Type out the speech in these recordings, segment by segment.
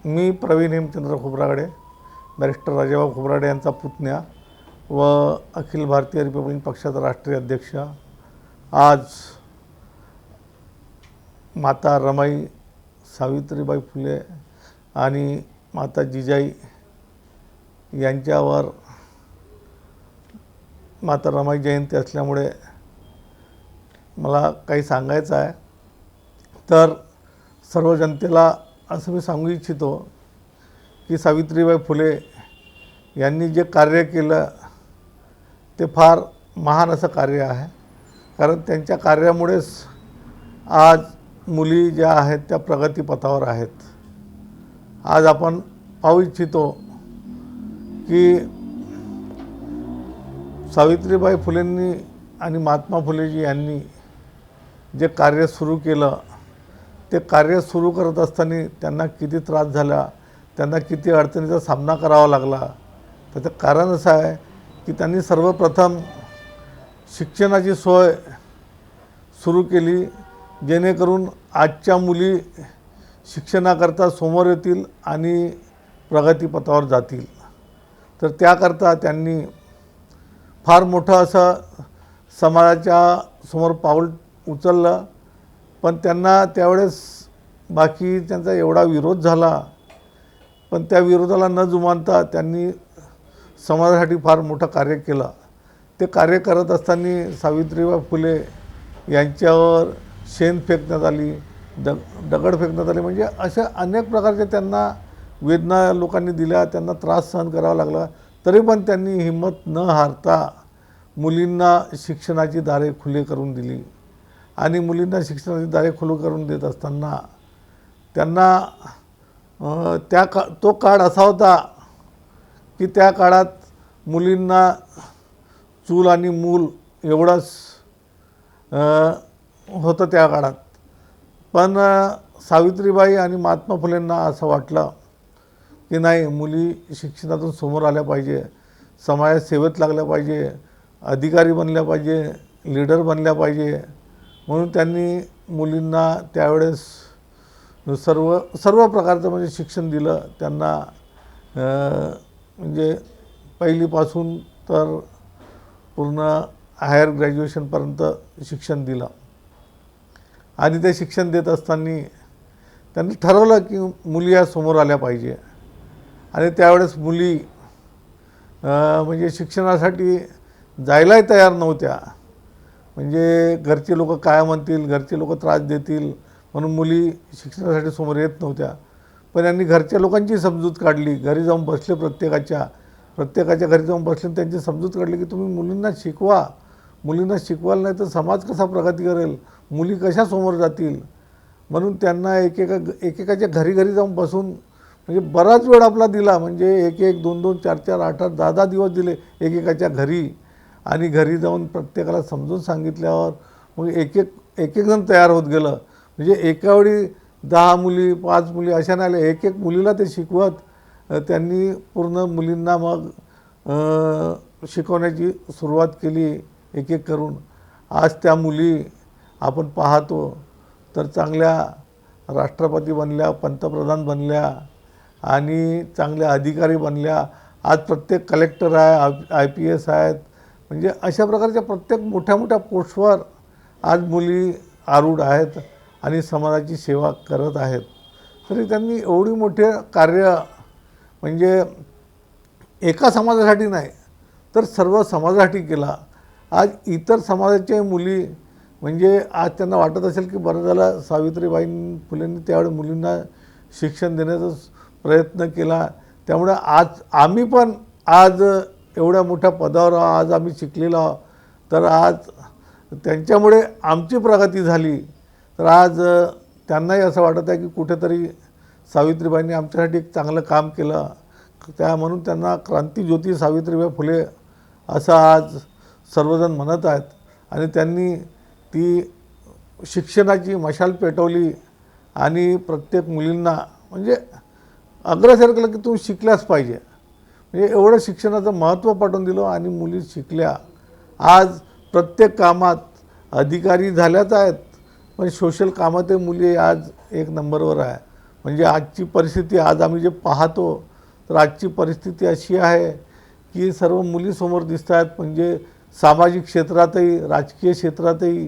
मी Pravin Hemchandra Khobragade, barrister Rajabhau Khobragade यांचा पुतण्या व Akhil Bharatiya Republican पक्षाचा राष्ट्रीय अध्यक्ष। आज माता रमाई सावित्रीबाई फुले आणि माता जिजाई यांच्यावर माता रमाई जयंती असल्यामुळे मला काही सांगायचं आहे। तर सर्व जनतेला असं मी सांगू इच्छितो की सावित्रीबाई फुले यांनी जे कार्य केलं ते फार महान असं कार्य आहे। कारण त्यांच्या कार्यामुळेच आज मुली ज्या आहेत त्या प्रगतीपथावर आहेत। आज आपण पाहू इच्छितो की सावित्रीबाई फुलेंनी आणि महात्मा फुलेजी यांनी जे कार्य सुरू केलं ते कार्य सुरू करत असताना त्यांना किती त्रास झाला, त्यांना किती अडचणीचा सामना करावा लागला। त्याचं कारण असं आहे की त्यांनी सर्वप्रथम शिक्षणाची सोय सुरू केली, जेणेकरून आजच्या मुली शिक्षणाकरता समोर येतील आणि प्रगतीपथावर जातील। तर त्याकरता त्यांनी फार मोठं असं समाजाच्या समोर पाऊल उचललं। पण त्यांना त्यावेळेस बाकी त्यांचा एवढा विरोध झाला, पण त्या विरोधाला न जुमानता त्यांनी समाजासाठी फार मोठं कार्य केलं। ते कार्य करत असताना सावित्रीबाई फुले यांच्यावर शेण फेकण्यात आली, दगड फेकण्यात आले, म्हणजे अशा अनेक प्रकारच्या त्यांना वेदना लोकांनी दिल्या, त्यांना त्रास सहन करावा लागला। तरी पण त्यांनी हिंमत न हारता मुलींना शिक्षणाची दारे खुले करून दिली। आणि मुलींना शिक्षणाची दारे खुली करून देत असताना त्यांना तो काळ असा होता की त्या काळात मुलींना चूल आणि मूल एवढंच होतं त्या काळात। पण सावित्रीबाई आणि महात्मा फुलेंना असं वाटलं की नाही, मुली शिक्षणातून समोर आल्या पाहिजे, समाज सेवेत लागल्या पाहिजे, अधिकारी बनल्या पाहिजे, लीडर बनल्या पाहिजे। म्हणून त्यांनी मुलींना त्यावेळेस सर्व प्रकारचं म्हणजे शिक्षण दिलं त्यांना। म्हणजे पहिलीपासून तर पूर्ण हायर ग्रॅज्युएशनपर्यंत शिक्षण दिलं। आणि ते शिक्षण देत असताना त्यांनी ठरवलं की मुली या समोर आल्या पाहिजे। आणि त्यावेळेस मुली म्हणजे शिक्षणासाठी जायलाही तयार नव्हत्या। म्हणजे घरचे लोक काय म्हणतील, घरचे लोक त्रास देतील म्हणून मुली शिक्षणासाठी समोर येत नव्हत्या। पण यांनी घरच्या लोकांची समजूत काढली, घरी जाऊन बसले, प्रत्येकाच्या घरी जाऊन बसले, त्यांची समजूत काढली की तुम्ही मुलींना शिकवा, मुलींना शिकवाल नाही तर समाज कसा प्रगती करेल, मुली कशा समोर जातील। म्हणून त्यांना एकेकाच्या घरी जाऊन बसून म्हणजे बराच वेळ आपला दिला, म्हणजे 1-1, 2-2, 4-4, 8-8, 10-10 दिवस दिले एकेकाच्या घरी। आणि घरी जाऊन प्रत्येकाला समजून सांगितल्यावर मग एक जण तयार होत गेलं। म्हणजे एकावेळी 10 मुली 5 मुली अशा नाही, एक मुलीला ते शिकवत त्यांनी पूर्ण मुलींना मग शिकवण्याची सुरुवात केली एक करून। आज त्या मुली आपण पाहतो तर चांगल्या राष्ट्रपती बनल्या, पंतप्रधान बनल्या आणि चांगल्या अधिकारी बनल्या। आज प्रत्येक कलेक्टर आहे, IPS आहेत, म्हणजे अशा प्रकारच्या प्रत्येक मोठ्या पोस्टवर आज मुली आरूढ आहेत आणि समाजाची सेवा करत आहेत। तरी त्यांनी एवढी मोठे कार्य म्हणजे एका समाजासाठी नाही तर सर्व समाजासाठी केला। आज इतर समाजाच्या मुली म्हणजे आज त्यांना वाटत असेल की बरं झालं सावित्रीबाई फुलेंनी त्यावेळी मुलींना शिक्षण देण्याचा प्रयत्न केला, त्यामुळे आज आम्ही पण आज एवढ्या मोठ्या पदावर आज आम्ही शिकलेलो आहोत। तर आज त्यांच्यामुळे आमची प्रगती झाली। तर आज त्यांनाही असं वाटत आहे की कुठेतरी सावित्रीबाईंनी आमच्यासाठी एक चांगलं काम केलं, म्हणून त्यांना क्रांतिज्योती सावित्रीबाई फुले असं आज सर्वजण म्हणत आहेत। आणि त्यांनी ती शिक्षणाची मशाल पेटवली आणि प्रत्येक मुलींना म्हणजे अग्रेसर केलं की तुम्ही शिकल्याच पाहिजे, म्हणजे एवढं शिक्षणाचं महत्त्व पटवून दिलं आणि मुली शिकल्या। आज प्रत्येक कामात अधिकारी झाल्याच आहेत, पण सोशल कामातही मुली आज 1 नंबरवर आहे। म्हणजे आजची परिस्थिती आज आम्ही जे पाहतो तर आजची परिस्थिती अशी आहे की सर्व मुलीसमोर दिसतात, म्हणजे सामाजिक क्षेत्रातही, राजकीय क्षेत्रातही,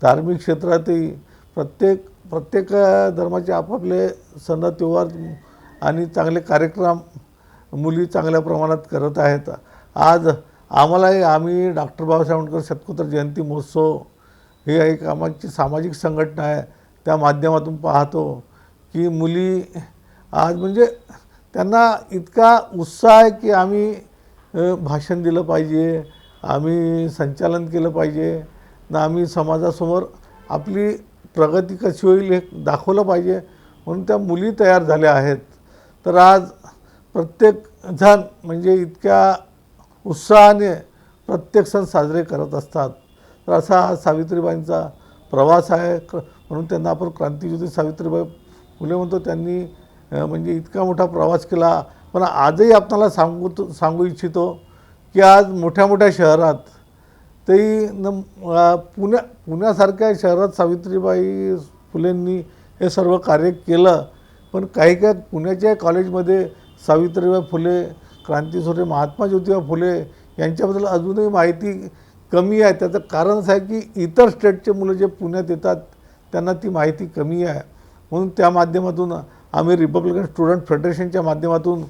धार्मिक क्षेत्रातही प्रत्येक धर्माचे आपापले सण त्योहार आणि चांगले कार्यक्रम मुली चांगल्या प्रमाणात करत आहेत. आज आम्हालाही, आम्ही डॉक्टर बाबासाहेब आंबेडकर शतकोत्तर जयंती महोत्सव हे एक आमची सामाजिक संघटना आहे, त्या माध्यमातून पाहतो की मुली आज म्हणजे त्यांना इतका उत्साह आहे की आम्ही भाषण दिलं पाहिजे, आम्ही संचालन केलं पाहिजे ना, आम्ही समाजासमोर आपली प्रगती कशी होईल हे दाखवलं पाहिजे, म्हणून त्या मुली तयार झाल्या आहेत. तर आज प्रत्येक जण म्हणजे इतक्या उत्साहाने प्रत्येक सण साजरे करत असतात. तर असा हा सावित्रीबाईंचा प्रवास आहे, म्हणून त्यांना आपण क्रांतिज्योती सावित्रीबाई फुले म्हणतो. त्यांनी म्हणजे इतका मोठा प्रवास केला. पण आजही आपल्याला सांगू इच्छितो की आज मोठ्या मोठ्या शहरात तेही पुण्यासारख्या शहरात सावित्रीबाई फुलेंनी हे सर्व कार्य केलं. पण काही पुण्याच्या कॉलेजमध्ये सावित्रीबाई फुले, क्रांतीसूर्य महात्मा ज्योतिबा फुले यांच्याबद्दल अजूनही माहिती कमी आहे. त्याचं कारण असं आहे की इतर स्टेटचे मुलं जे पुण्यात येतात त्यांना ती माहिती कमी आहे. म्हणून त्या माध्यमातून आम्ही रिपब्लिकन स्टुडंट फेडरेशनच्या माध्यमातून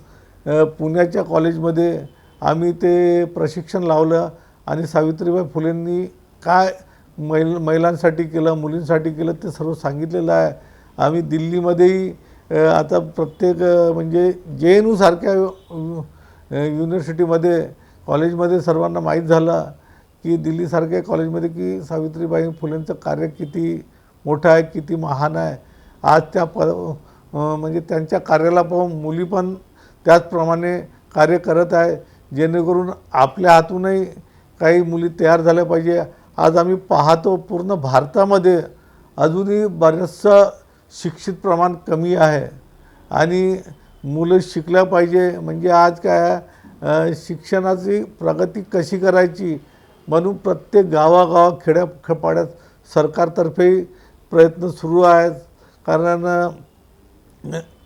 पुण्याच्या कॉलेजमध्ये आम्ही ते प्रशिक्षण लावलं आणि सावित्रीबाई फुलेंनी काय महिलांसाठी केलं, मुलींसाठी केलं ते सर्व सांगितलेलं आहे. आम्ही दिल्लीमध्येही आता प्रत्येक म्हणजे JNU सारख्या युनिव्हर्सिटीमध्ये कॉलेजमध्ये सर्वांना माहीत झालं की दिल्लीसारख्या कॉलेजमध्ये की सावित्रीबाई फुलेंचं कार्य किती मोठं आहे, किती महान आहे. आज त्या म्हणजे त्यांच्या कार्याला पाहून मुली पण त्याचप्रमाणे कार्य करत आहे, जेणेकरून आपल्या हातूनही काही मुली तयार झाल्या पाहिजे. आज आम्ही पाहतो पूर्ण भारतामध्ये अजूनही बरंचसं शिक्षित प्रमाण कमी आहे आणि मुलं शिकल्या पाहिजे. म्हणजे आज काय शिक्षणाची प्रगती कशी करायची म्हणून प्रत्येक गावागावात खेड्यापाड्यात सरकारतर्फे प्रयत्न सुरू आहेत. कारण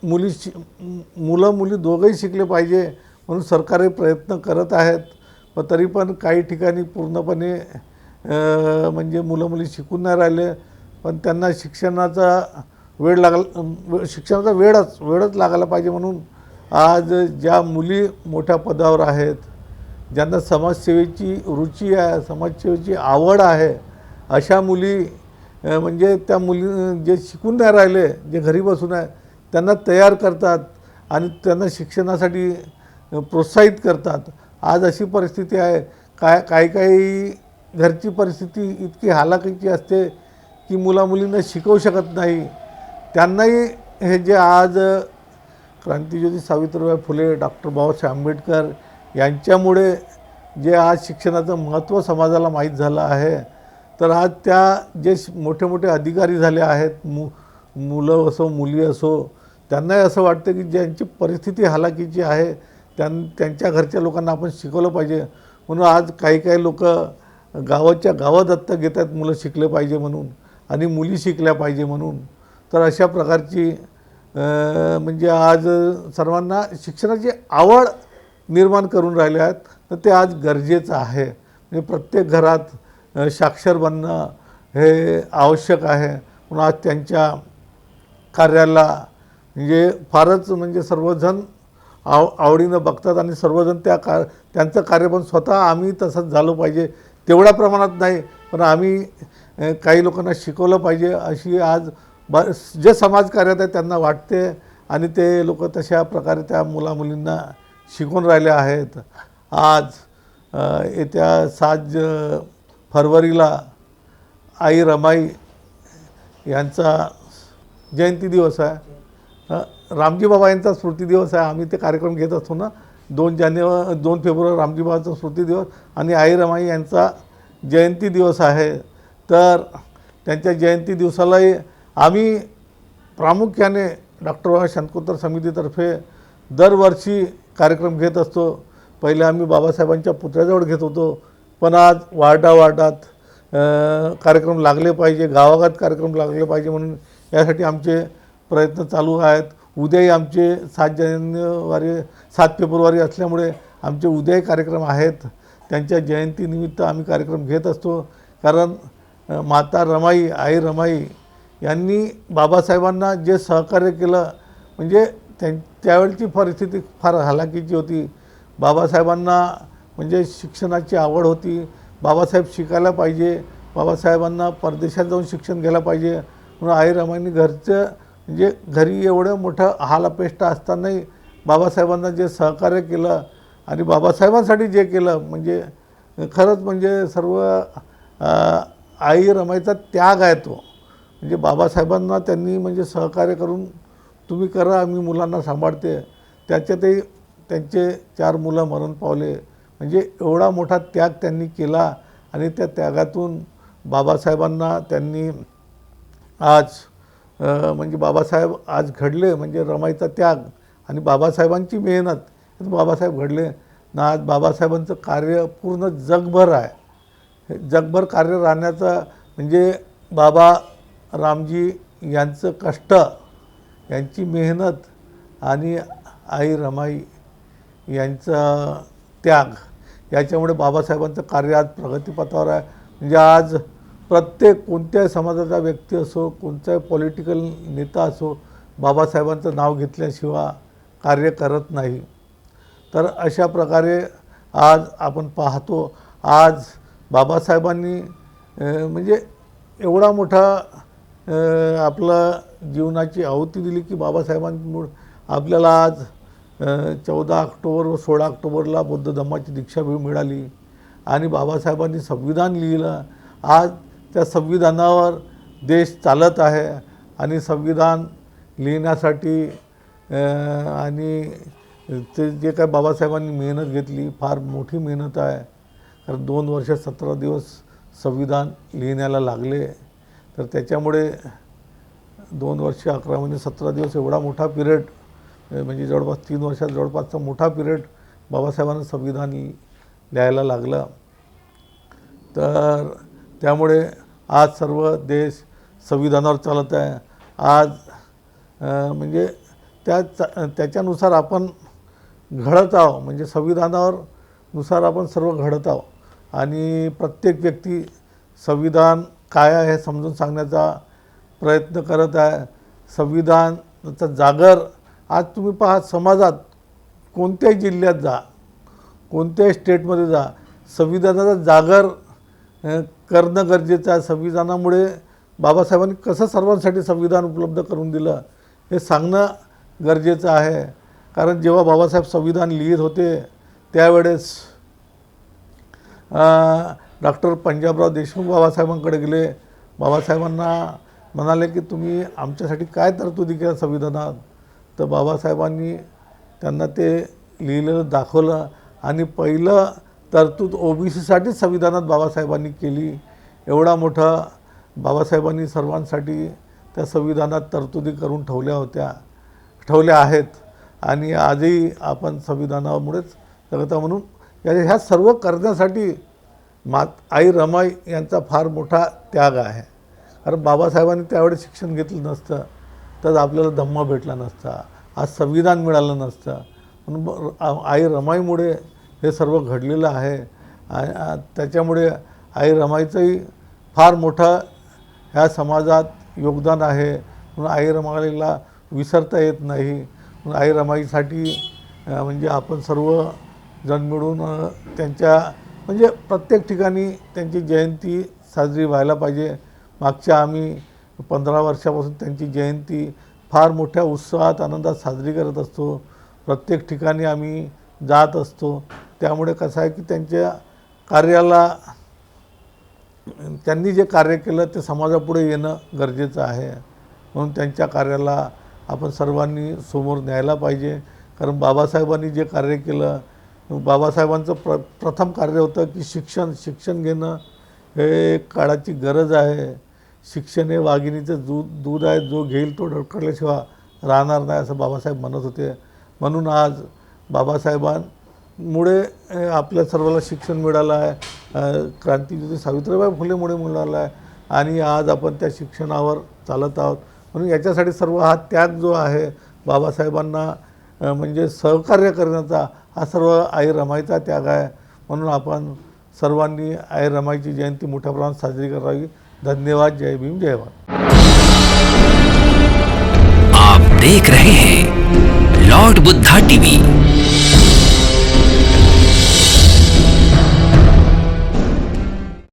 मुलं मुली दोघंही शिकले पाहिजे म्हणून सरकारही प्रयत्न करत आहेत. पण तरी पण काही ठिकाणी पूर्णपणे म्हणजे मुलं मुली शिकून नाही राहिले. पण त्यांना शिक्षणाचा वेळच लागायला पाहिजे. म्हणून आज ज्या मुली मोठ्या पदावर आहेत, ज्यांना समाजसेवेची रुची आहे, समाजसेवेची आवड आहे, अशा मुली म्हणजे त्या मुली जे शिकून नाही राहिले, जे घरी बसून आहे त्यांना तयार करतात आणि त्यांना शिक्षणासाठी प्रोत्साहित करतात. आज अशी परिस्थिती आहे, काही घरची परिस्थिती इतकी हालाकीची असते की मुलींना शिकवू शकत नाही. त्यांनाही हे जे आज क्रांतिज्योती सावित्रीबाई फुले, डॉक्टर बाबासाहेब आंबेडकर यांच्यामुळे जे आज शिक्षणाचं महत्त्व समाजाला माहीत झालं आहे, तर आज त्या जे मोठे मोठे अधिकारी झाले आहेत, मुलं असो मुली असो, त्यांनाही असं वाटतं की ज्यांची परिस्थिती हालाकीची आहे त्यांच्या घरच्या लोकांना आपण शिकवलं पाहिजे. म्हणून आज काही लोक गावाच्या गावात दत्तक घेत आहेत मुलं शिकले पाहिजे म्हणून आणि मुली शिकल्या पाहिजे म्हणून. तर अशा प्रकारची म्हणजे आज सर्वांना शिक्षणाची आवड निर्माण करून राहिले आहेत. तर ते आज गरजेचं आहे. म्हणजे प्रत्येक घरात साक्षर बनणं हे आवश्यक आहे. म्हणून आज त्यांच्या कार्याला म्हणजे फारच म्हणजे सर्वजण आवडीनं बघतात आणि सर्वजण त्यांचं कार्य पण स्वतः आम्ही तसंच झालं पाहिजे, तेवढ्या प्रमाणात नाही पण आम्ही काही लोकांना शिकवलं पाहिजे अशी आज जे समाजकार्यात आहे त्यांना वाटते आणि ते लोक तशा प्रकारे त्या मुलींना शिकवून राहिले आहेत. आज येत्या 7 फरवरीला आई रमाई यांचा जयंती दिवस आहे. रामजी बाबा यांचा स्मृती दिवस आहे. आम्ही ते कार्यक्रम घेत असतो ना, 2 फेब्रुवारी रामजी बाबांचा स्मृती दिवस आणि आई रमाई यांचा जयंती दिवस आहे. तर त्यांच्या जयंती दिवसालाही आम्ही प्रामुख्याने डॉक्टर बाबासाहेब शतकोत्तर समितीतर्फे दरवर्षी कार्यक्रम घेत असतो. पहिले आम्ही बाबासाहेबांच्या पुतळ्याजवळ घेत होतो, पण आज वार्डात कार्यक्रम लागले पाहिजे, गावागावात कार्यक्रम लागले पाहिजे म्हणून यासाठी आमचे प्रयत्न चालू आहेत. उद्याही आमचे 7 फेब्रुवारी असल्यामुळे आमचे उद्याही कार्यक्रम आहेत. त्यांच्या जयंतीनिमित्त आम्ही कार्यक्रम घेत असतो. कारण माता रमाई, आई रमाई यांनी बाबासाहेबांना जे सहकार्य केलं, म्हणजे त्यावेळची परिस्थिती फार हलाखीची होती. बाबासाहेबांना म्हणजे शिक्षणाची आवड होती. बाबासाहेब शिकायला पाहिजे, बाबासाहेबांना परदेशात जाऊन शिक्षण घ्यायला पाहिजे म्हणून आई रमाईंनी म्हणजे घरी एवढं मोठं हालअपेष्ट असतानाही बाबासाहेबांना जे सहकार्य केलं आणि बाबासाहेबांसाठी जे केलं, म्हणजे खरंच म्हणजे सर्व आई रमाईचा त्याग आहे तो. म्हणजे बाबासाहेबांना त्यांनी म्हणजे सहकार्य करून तुम्ही करा, आम्ही मुलांना सांभाळते. त्याच्यातही त्यांचे 4 मुलं मरण पावले. म्हणजे एवढा मोठा त्याग त्यांनी केला आणि त्या त्यागातून बाबासाहेबांना त्यांनी आज म्हणजे बाबासाहेब आज घडले. म्हणजे रमाईचा त्याग आणि बाबासाहेबांची मेहनत, बाबासाहेब घडले ना. आज बाबासाहेबांचं कार्य पूर्ण जगभर आहे. जगभर कार्य राहण्याचं म्हणजे बाबा रामजी यांचं कष्ट, यांची मेहनत आणि आई रमाई यांचा त्याग, याच्यामुळे बाबासाहेबांचं कार्य आज प्रगतीपथावर आहे. म्हणजे आज प्रत्येक कोणत्याही समाजाचा व्यक्ती असो, कोणताही पॉलिटिकल नेता असो, बाबासाहेबांचं नाव घेतल्याशिवाय कार्य करत नाही. तर अशा प्रकारे आज आपण पाहतो, आज बाबासाहेबांनी म्हणजे एवढा मोठा आपलं जीवनाची आहुती दिली की बाबासाहेबांमुळे आपल्याला आज 14 ऑक्टोबर व 16 ऑक्टोबरला बौद्ध धम्माची दीक्षा मिळाली आणि बाबासाहेबांनी संविधान लिहिलं. आज त्या संविधानावर देश चालत आहे आणि संविधान लिहिण्यासाठी आणि ते जे काय बाबासाहेबांनी मेहनत घेतली, फार मोठी मेहनत आहे. कारण 2 वर्ष 17 दिवस संविधान लिहिण्याला लागले. तर त्याच्यामुळे 2 वर्ष 11 महिने 17 दिवस एवढा मोठा पिरियड, म्हणजे जवळपास 3 वर्षात जवळपासचा मोठा पिरियड बाबासाहेबांना संविधान लिहायला लागलं. तर त्यामुळे आज सर्व देश संविधानावर चालत आहे. आज म्हणजे त्याच्यानुसार आपण घडत आहोत. म्हणजे संविधानावर आपण सर्व घडत आहोत आणि प्रत्येक व्यक्ती संविधान काय आहे हे समजून सांगण्याचा प्रयत्न करत आहे. संविधानाचा जागर आज तुम्ही पहा, समाजात कोणत्याही जिल्ह्यात जा, कोणत्याही स्टेटमध्ये जा, संविधानाचा जागर करणं गरजेचं आहे. संविधानामुळे बाबासाहेबांनी कसं सर्वांसाठी संविधान उपलब्ध करून दिलं हे सांगणं गरजेचं आहे. कारण जेव्हा बाबासाहेब संविधान लिहित होते त्यावेळेस डॉक्टर पंजाबराव देशमुख बाबासाहेबांकडे गेले. बाबासाहेबांना म्हणाले की तुम्ही आमच्यासाठी काय तरतुदी केल्या संविधानात. तर बाबासाहेबांनी त्यांना ते लिहिलेलं दाखवलं आणि पहिलं तरतूद OBCसाठी संविधानात बाबासाहेबांनी केली. एवढा मोठा बाबासाहेबांनी सर्वांसाठी त्या संविधानात तरतुदी करून ठेवल्या आहेत आणि आजही आपण संविधानामुळेच जगत आहोत. म्हणून ह्या सर्व करण्यासाठी आई रमाई यांचा फार मोठा त्याग आहे. कारण बाबासाहेबांनी त्यावेळेस शिक्षण घेतलं नसतं तर आपल्याला धम्म भेटला नसता, आज संविधान मिळालं नसतं. म्हणून आई रमाईमुळे हे सर्व घडलेलं आहे. त्याच्यामुळे आई रमाईचंही फार मोठं ह्या समाजात योगदान आहे. म्हणून आई रमाईला विसरता येत नाही. म्हणून आई रमाईसाठी म्हणजे आपण सर्व जण मिळून त्यांच्या म्हणजे प्रत्येक ठिकाणी त्यांची जयंती साजरी व्हायला पाहिजे. मागच्या आम्ही 15 वर्षापासून त्यांची जयंती फार मोठ्या उत्साहात आनंदात साजरी करत असतो. प्रत्येक ठिकाणी आम्ही जात असतो. त्यामुळे कसं आहे की त्यांच्या कार्याला, त्यांनी जे कार्य केलं ते समाजापुढे येणं गरजेचं आहे. म्हणून त्यांच्या कार्याला आपण सर्वांनी समोर न्यायला पाहिजे. कारण बाबासाहेबांनी जे कार्य केलं, बाबासाहेबांचं प्रथम कार्य होतं की शिक्षण घेणं हे काळाची गरज आहे. शिक्षण हे वाघिणीचं दूध आहे, जो घेईल तो ढळकल्याशिवाय राहणार नाही असं बाबासाहेब म्हणत होते. म्हणून आज बाबासाहेबांमुळे आपल्या सर्वाला शिक्षण मिळालं आहे. क्रांतिज्योती सावित्रीबाई फुलेमुळे मिळालं आहे आणि आज आपण त्या शिक्षणावर चालत आहोत. म्हणून याच्यासाठी सर्व हा त्याग जो आहे बाबासाहेबांना म्हणजे सहकार्य करण्याचा हा सर्व आई रमाईचा त्याग आहे. म्हणून आपण सर्वांनी आई रमाईची जयंती मोठ्या प्रमाणात साजरी करावी. धन्यवाद. जय भीम, जय भारत. आप देख रहे हैं लॉर्ड बुद्धा टीवी.